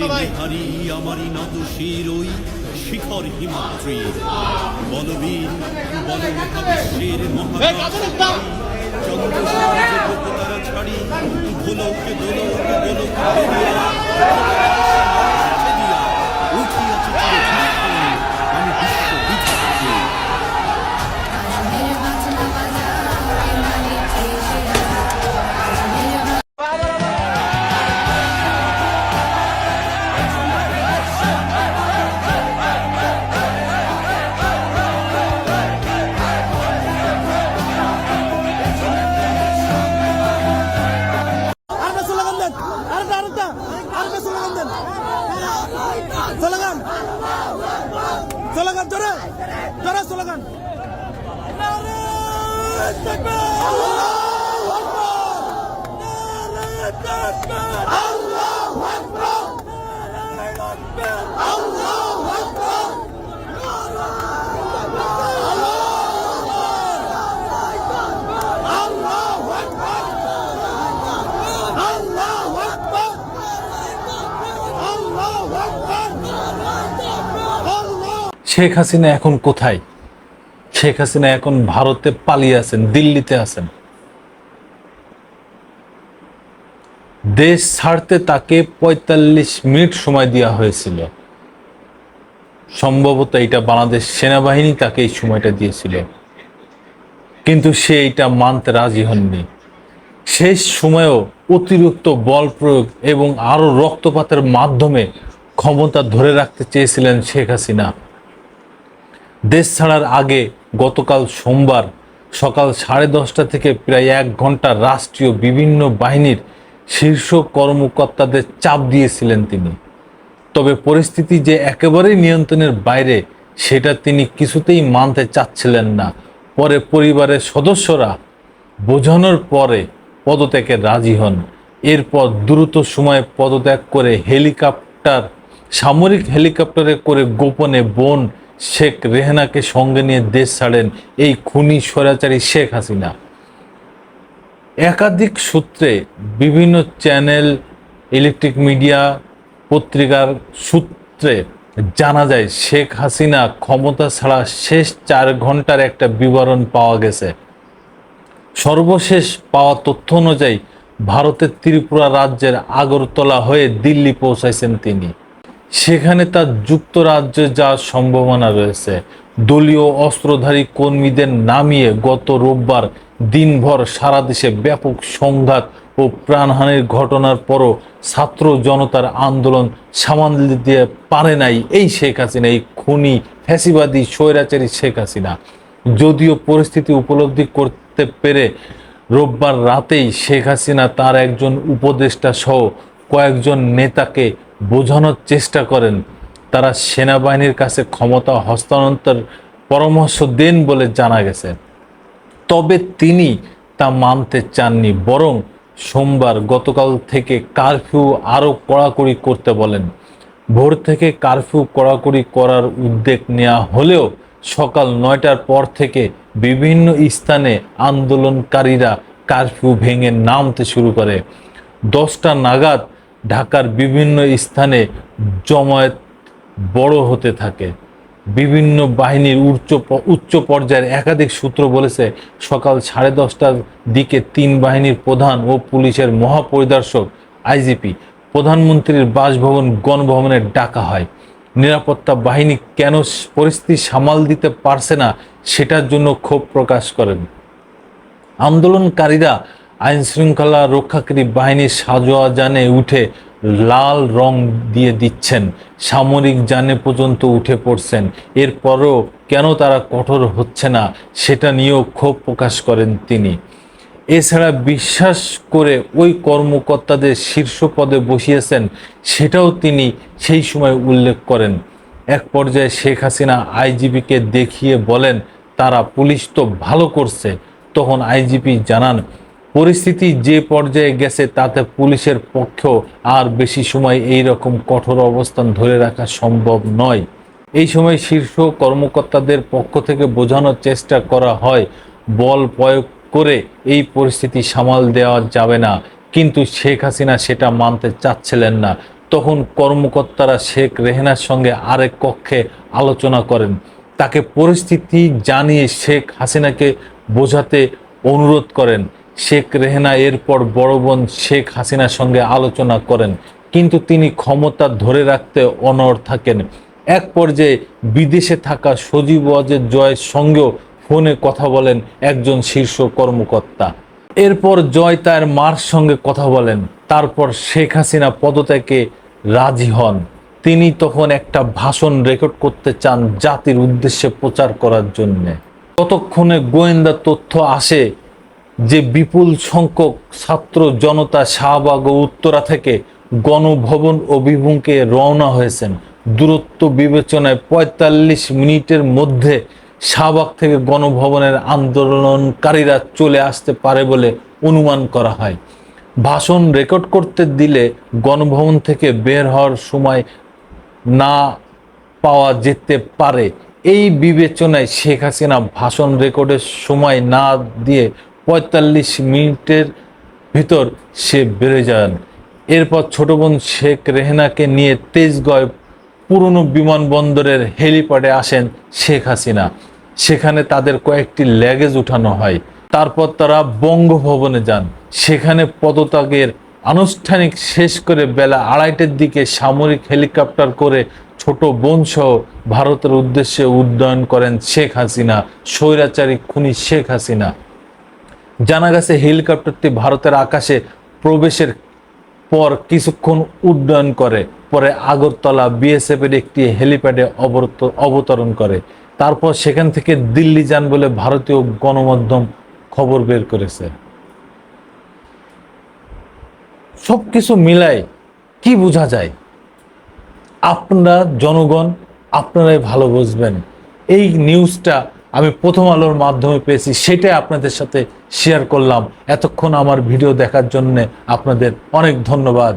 হারি আমারই নত শির ওই শিখর হিমাদ্রি বলবীর বল মহাবিশ্বের মহাকাশ চন্দ্র তারা ছাড়ি ভোলক দোলক গোলক উঠিয়াছে আমি বিশ্ব বিখ্যাত স্লোগান জোরে জোরে স্লোগান শেখ হাসিনা এখন কোথায়? শেখ হাসিনা এখন ভারতে পালিয়ে আছেন, দিল্লিতে আছেন। দেশ ছাড়তে তাকে ৪৫ মিনিট সময় দেওয়া হয়েছিল। সম্ভবত এটা বাংলাদেশ সেনাবাহিনী তাকে এই সময়টা দিয়েছিল, কিন্তু সে এটা মানতে রাজি হননি। শেষ সময়েও অতিরিক্ত বল প্রয়োগ এবং আরো রক্তপাতের মাধ্যমে ক্ষমতা ধরে রাখতে চেয়েছিলেন শেখ হাসিনা। দেশ ছাড়ার আগে গতকাল সোমবার সকাল 10:30 থেকে প্রায় 1 ঘন্টা রাষ্ট্রীয় বিভিন্ন বাহিনীর শীর্ষ কর্মকর্তাদের চাপ দিয়েছিলেন তিনি। তবে পরিস্থিতি যে একেবারেই নিয়ন্ত্রণের বাইরে সেটা তিনি কিছুতেই মানতে চাচ্ছিলেন না। পরে পরিবারের সদস্যরা বোঝানোর পরে পদত্যাগে রাজি হন। এরপর দ্রুত সময়ে পদত্যাগ করে সামরিক হেলিকপ্টারে করে গোপনে বোন শেখ রেহানাকে সঙ্গে নিয়ে দেশ ছাড়েন এই খুনি স্বৈরাচারী শেখ হাসিনা। একাধিক সূত্রে বিভিন্ন চ্যানেল, ইলেকট্রিক মিডিয়া, পত্রিকার সূত্রে জানা যায় শেখ হাসিনা ক্ষমতা ছাড়া শেষ 4 ঘন্টার একটা বিবরণ পাওয়া গেছে। সর্বশেষ পাওয়া তথ্য অনুযায়ী ভারতের ত্রিপুরা রাজ্যের আগরতলা হয়ে দিল্লি পৌঁছাইছেন তিনি। সেখানে তার যুক্তরাজ্যে যাওয়ার সম্ভাবনা রয়েছে। দলীয় অস্ত্রধারী কর্মীদের নামিয়ে গত রোববার দিনভর সারা দেশে ব্যাপক সংঘাত ও প্রাণহানির ঘটনার পরও ছাত্র জনতার আন্দোলন সামাল দিতে পারে নাই এই শেখ হাসিনা, এই খুনি ফ্যাসিবাদী স্বৈরাচারী শেখ হাসিনা। যদিও পরিস্থিতি উপলব্ধি করতে পেরে রোববার রাতেই শেখ হাসিনা তার একজন উপদেষ্টা সহ কয়েকজন নেতাকে বোঝানোর চেষ্টা করেন তারা সেনাবাহিনীর কাছে ক্ষমতা হস্তান্তর পরামর্শ দেন বলে জানা গেছে। তবে তিনি তা মানতে চাননি, বরং সোমবার গতকাল থেকে কারফিউ আরও কড়াকড়ি করতে বলেন। ভোর থেকে কারফিউ কড়াকড়ি করার উদ্যোগ নেওয়া হলেও সকাল 9টার পর থেকে বিভিন্ন স্থানে আন্দোলনকারীরা কারফিউ ভেঙে নামতে শুরু করে। 10টা নাগাদ ঢাকার বিভিন্ন স্থানে জমায়েত বড় হতে থাকে। বিভিন্ন বাহিনীর উচ্চ পর্যায়ের একাধিক সূত্র বলেছে সকাল 10:30টার দিকে 3 বাহিনীর প্রধান ও পুলিশের মহাপরিদর্শক আইজিপি প্রধানমন্ত্রীর বাসভবন গণভবনে ডাকা হয়। নিরাপত্তা বাহিনী কেন পরিস্থিতি সামাল দিতে পারছে না সেটার জন্য ক্ষোভ প্রকাশ করেন। আন্দোলনকারীরা আইন শৃঙ্খলা রক্ষাকারী বাহিনীর সাজোয়া যানে উঠে লাল রং দিয়ে দিচ্ছেন, সামরিক যানে পর্যন্ত উঠে পড়ছেন। এরপরও কেন তারা কঠোর হচ্ছে না সেটা নিয়েও ক্ষোভ প্রকাশ করেন তিনি। এছাড়া বিশ্বাস করে ওই কর্মকর্তাদের শীর্ষ পদে বসিয়েছেন সেটাও তিনি সেই সময় উল্লেখ করেন। এক পর্যায়ে শেখ হাসিনা আইজিপিকে দেখিয়ে বলেন তারা পুলিশ তো ভালো করছে। তখন আইজিপি জানান পরিস্থিতি যে পর্যায়ে গেছে তাতে পুলিশের পক্ষেও আর বেশি সময় এই রকম কঠোর অবস্থান ধরে রাখা সম্ভব নয়। এই সময় শীর্ষ কর্মকর্তাদের পক্ষ থেকে বোঝানোর চেষ্টা করা হয় বল প্রয়োগ করে এই পরিস্থিতি সামাল দেওয়া যাবে না, কিন্তু শেখ হাসিনা সেটা মানতে চাচ্ছিলেন না। তখন কর্মকর্তারা শেখ রেহেনার সঙ্গে আরেক কক্ষে আলোচনা করেন। তাকে পরিস্থিতি জানিয়ে শেখ হাসিনাকে বোঝাতে অনুরোধ করেন। শেখ রেহেনা এরপর বড় বোন শেখ হাসিনার সঙ্গে আলোচনা করেন, কিন্তু তিনি ক্ষমতা ধরে রাখতে অনড় থাকেন। এক পর্যায়ে বিদেশে থাকা সজীব ওয়াজেদ জয়ের সঙ্গেও ফোনে কথা বলেন একজন শীর্ষ কর্মকর্তা। এরপর জয় তার মার সঙ্গে কথা বলেন। তারপর শেখ হাসিনা পদত্যাগে রাজি হন। তিনি তখন একটা ভাষণ রেকর্ড করতে চান জাতির উদ্দেশ্যে প্রচার করার জন্য। ততক্ষণে গোয়েন্দা তথ্য আসে যে বিপুল সংখ্যক ছাত্র জনতা শাহবাগ ও উত্তরা থেকে গণভবন অভিমুখে রওনা হয়েছেন। দূরত্ব বিবেচনায় ৪৫ মিনিটের মধ্যে শাহবাগ থেকে গণভবনের আন্দোলনকারীরা চলে আসতে পারে বলে অনুমান করা হয়। ভাষণ রেকর্ড করতে দিলে গণভবন থেকে বের হওয়ার সময় না পাওয়া যেতে পারে। এই বিবেচনায় শেখ হাসিনা ভাষণ রেকর্ডের সময় না দিয়ে ৪৫ মিনিটের ভিতর সে বেড়ে যান। এরপর ছোট বোন শেখ রেহেনাকে নিয়ে তেজগাঁও পুরনো বিমানবন্দরের হেলিপ্যাডে আসেন শেখ হাসিনা। সেখানে তাদের কয়েকটি লাগেজ উঠানো হয়। তারপর তারা বঙ্গভবনে যান। সেখানে পদত্যাগের আনুষ্ঠানিক শেষ করে বেলা ২:৩০টার দিকে সামরিক হেলিকপ্টার করে ছোট বোন সহ ভারতের উদ্দেশ্যে উড্ডয়ন করেন শেখ হাসিনা, স্বৈরাচারী খুনি শেখ হাসিনা। জানা গেছে হেলিকপ্টারটি ভারতের আকাশে প্রবেশের পর কিছুক্ষণ উড্ডয়ন করে, পরে আগরতলা বিএসএফ এর একটি হেলিপ্যাডে অবতরণ করে। তারপর সেখান থেকে দিল্লি যান বলে ভারতীয় গণমাধ্যম খবর বের করেছে। সবকিছু মিলায় কি বোঝা যায়? আপনারা জনগণ আপনারাই ভালো বুঝবেন। এই নিউজটা আমি প্রথম আলোর মাধ্যমে পেয়েছি, সেটাই আপনাদের সাথে শেয়ার করলাম। এতক্ষণ আমার ভিডিও দেখার জন্য আপনাদের অনেক ধন্যবাদ।